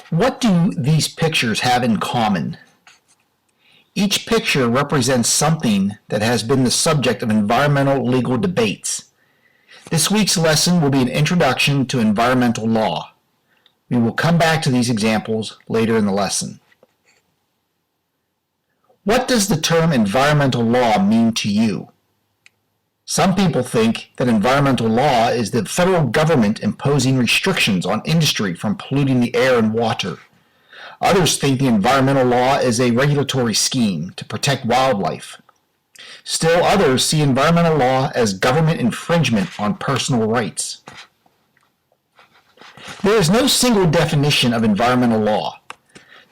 What do these pictures have in common? Each picture represents something that has been the subject of environmental legal debates. This week's lesson will be an introduction to environmental law. We will come back to these examples later in the lesson. What does the term environmental law mean to you? Some people think that environmental law is the federal government imposing restrictions on industry from polluting the air and water. Others think the environmental law is a regulatory scheme to protect wildlife. Still others see environmental law as government infringement on personal rights. There is no single definition of environmental law.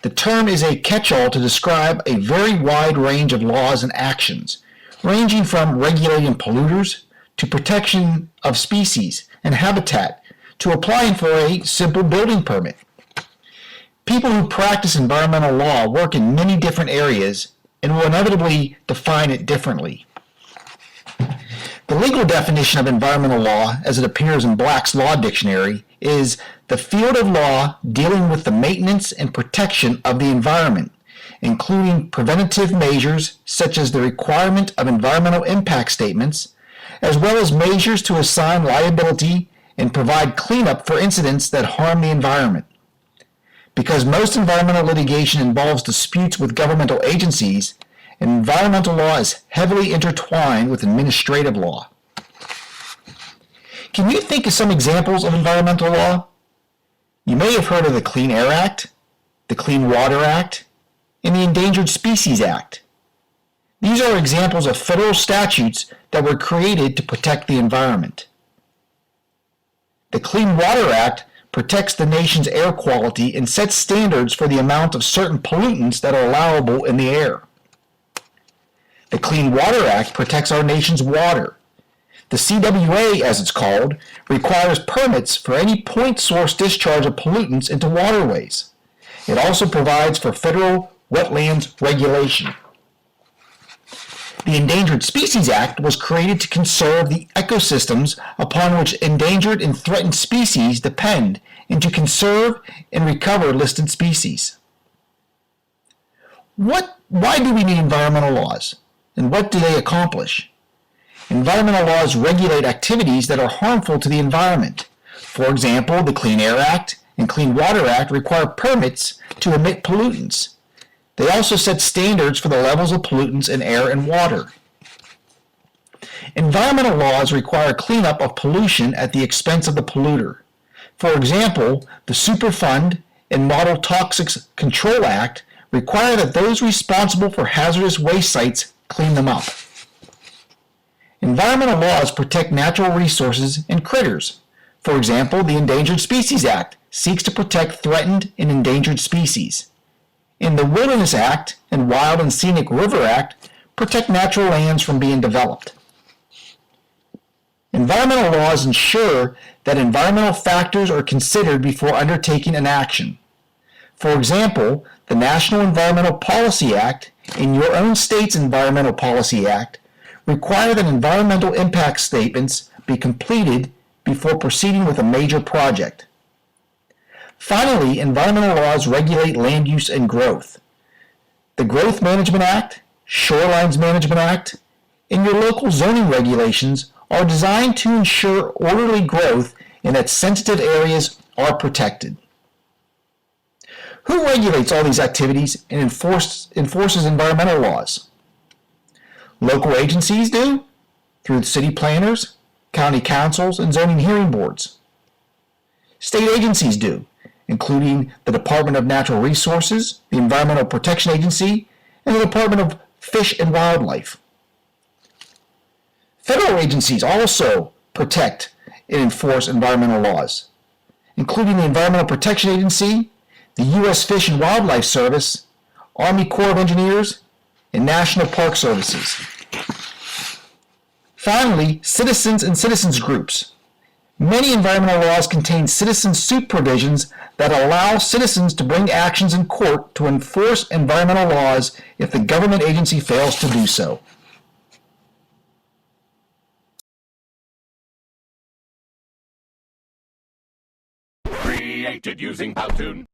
The term is a catch-all to describe a very wide range of laws and actions, ranging from regulating polluters to protection of species and habitat to applying for a simple building permit. People who practice environmental law work in many different areas and will inevitably define it differently. The legal definition of environmental law, as it appears in Black's Law Dictionary, is the field of law dealing with the maintenance and protection of the environment, including preventative measures such as the requirement of environmental impact statements, as well as measures to assign liability and provide cleanup for incidents that harm the environment. Because most environmental litigation involves disputes with governmental agencies, environmental law is heavily intertwined with administrative law. Can you think of some examples of environmental law? You may have heard of the Clean Air Act, the Clean Water Act, and the Endangered Species Act. These are examples of federal statutes that were created to protect the environment. The Clean Water Act protects the nation's air quality and sets standards for the amount of certain pollutants that are allowable in the air. The Clean Water Act protects our nation's water. The CWA, as it's called, requires permits for any point source discharge of pollutants into waterways. It also provides for federal wetlands regulation. The Endangered Species Act was created to conserve the ecosystems upon which endangered and threatened species depend and to conserve and recover listed species. Why do we need environmental laws, and what do they accomplish? Environmental laws regulate activities that are harmful to the environment. For example, the Clean Air Act and Clean Water Act require permits to emit pollutants. They also set standards for the levels of pollutants in air and water. Environmental laws require cleanup of pollution at the expense of the polluter. For example, the Superfund and Model Toxics Control Act require that those responsible for hazardous waste sites clean them up. Environmental laws protect natural resources and critters. For example, the Endangered Species Act seeks to protect threatened and endangered species. And the Wilderness Act and Wild and Scenic River Act protect natural lands from being developed. Environmental laws ensure that environmental factors are considered before undertaking an action. For example, the National Environmental Policy Act and your own state's Environmental Policy Act require that environmental impact statements be completed before proceeding with a major project. Finally, environmental laws regulate land use and growth. The Growth Management Act, Shorelines Management Act, and your local zoning regulations are designed to ensure orderly growth and that sensitive areas are protected. Who regulates all these activities and enforces environmental laws? Local agencies do, through city planners, county councils, and zoning hearing boards. State agencies do, including the Department of Natural Resources, the Environmental Protection Agency, and the Department of Fish and Wildlife. Federal agencies also protect and enforce environmental laws, including the Environmental Protection Agency, the U.S. Fish and Wildlife Service, Army Corps of Engineers, and National Park Services. Finally, citizens and citizens groups. Many environmental laws contain citizen suit provisions that allow citizens to bring actions in court to enforce environmental laws if the government agency fails to do so. Created using Powtoon.